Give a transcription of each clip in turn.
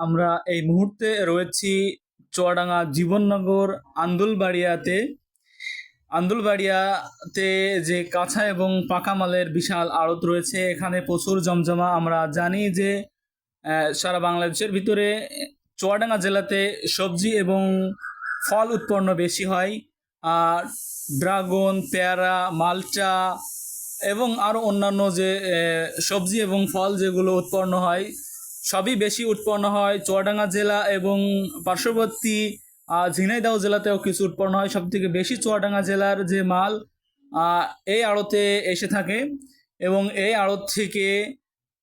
আমরা এই মুহূর্তে রয়েছি চুয়াডাঙ্গা জীবননগর আন্দুলবাড়িয়াতে। আন্দুলবাড়িয়াতে যে কাঁচা এবং পাকা মালের বিশাল আড়ত রয়েছে, এখানে প্রচুর জমজমা। আমরা জানি যে সারা বাংলাদেশের ভিতরে চুয়াডাঙ্গা জেলাতে সবজি এবং ফল উৎপন্ন বেশি হয়। আর ড্রাগন, পেয়ারা, মালটা এবং আরও অন্যান্য যে সবজি এবং ফল যেগুলো উৎপন্ন হয়, সবই বেশি উৎপন্ন হয় চুয়াডাঙ্গা জেলা এবং পার্শ্ববর্তী ঝিনাইদহ জেলাতেও কিছু উৎপন্ন হয়। সবথেকে বেশি চুয়াডাঙ্গা জেলার যে মাল এই আড়তে এসে থাকে এবং এই আড়ত থেকে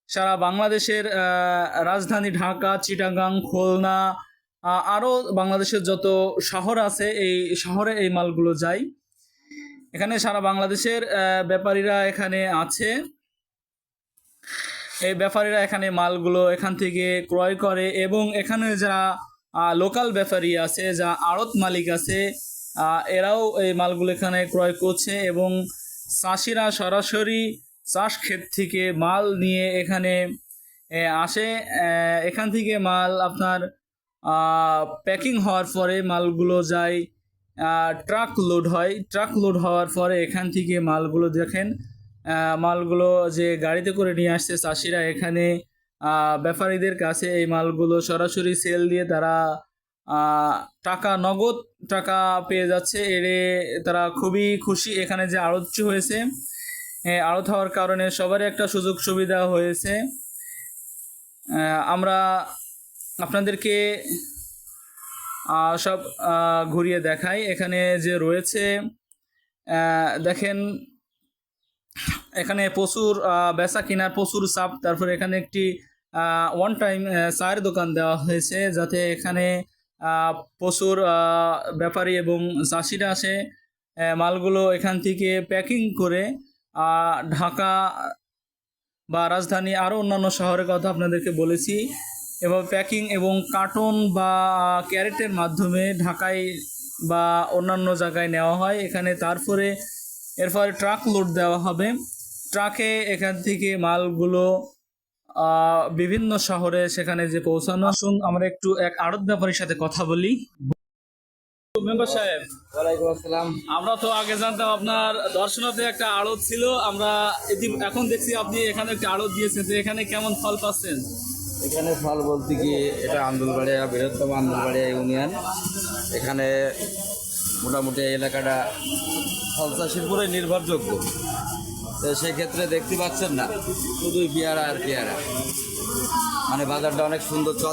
সারা বাংলাদেশের রাজধানী ঢাকা, চিটাগাং, খুলনা, আরও বাংলাদেশের যত শহর আছে এই শহরে এই মালগুলো যায়। এখানে সারা বাংলাদেশের ব্যাপারীরা এখানে আছে। এই ব্যাপারীরা এখানে মালগুলো এখান থেকে ক্রয় করে এবং এখানে যারা লোকাল ব্যাপারী আছে, যা আড়ত মালিক আছে, এরাও এই মালগুলো এখানে ক্রয় করছে এবং চাষিরা সরাসরি চাষ ক্ষেত থেকে মাল নিয়ে এখানে আসে। এখান থেকে মাল আপনার প্যাকিং হওয়ার পরে মালগুলো যায়, ট্রাক লোড হয়। ট্রাক লোড হওয়ার পরে এখান থেকে মালগুলো দেখেন, মালগুলো যে গাড়িতে করে নিয়ে আসছে চাষিরা, এখানে ব্যাপারীদের কাছে এই মালগুলো সরাসরি সেল দিয়ে তারা নগদ টাকা পেয়ে যাচ্ছে। তারা খুবই খুশি। এখানে যে আড়তটি হয়েছে, আড়ত হওয়ার কারণে সবারই একটা সুযোগ সুবিধা হয়েছে। আমরা আপনাদেরকে সব ঘুরিয়ে দেখাই। এখানে যে রয়েছে দেখেন, এখানে প্রচুর বেচা কিনার প্রচুর চাপ। তারপরে এখানে একটি ওয়ান টাইম চায়ের দোকান দেওয়া হয়েছে, যাতে এখানে প্রচুর ব্যাপারী এবং চাষিরা আসে মালগুলো এখান থেকে প্যাকিং করে ঢাকা বা রাজধানী আরও অন্যান্য শহরের কথা আপনাদেরকে বলেছি। এভাবে প্যাকিং এবং কার্টন বা ক্যারেটের মাধ্যমে ঢাকায় বা অন্যান্য জায়গায় নেওয়া হয় এখানে। তারপরে এরপরে ট্রাক লোড দেওয়া হবে। ট্রাকে এখান থেকে মালগুলো বিভিন্ন শহরে সেখানে যে পৌঁছানো। আসুন আমরা একটু এক আড়ত ব্যাপারীর সাথে কথা বলি। মেম্বার সাহেব, ওয়ালাইকুম আসসালাম। আমরা তো আগে জানতাম আপনার দর্শনাতে একটা আড়ত ছিল, আমরা এখন দেখছি আপনি এখানে একটা আড়ত দিয়েছেন। তো এখানে কেমন ফল পাচ্ছেন? এখানে ফল বলতে কি, এটা আন্দুলবাড়িয়া বৃহত্তম আন্দুলবাড়িয়া ইউনিয়ন। এখানে মোটামুটি এলাকাটা ফল চাষের উপরে নির্ভরযোগ্য। তো সেক্ষেত্রে দেখতে পাচ্ছেন না, শুধুই পেয়ারা আর পেয়ারা। মানে বাজারটা অনেক সুন্দর চল।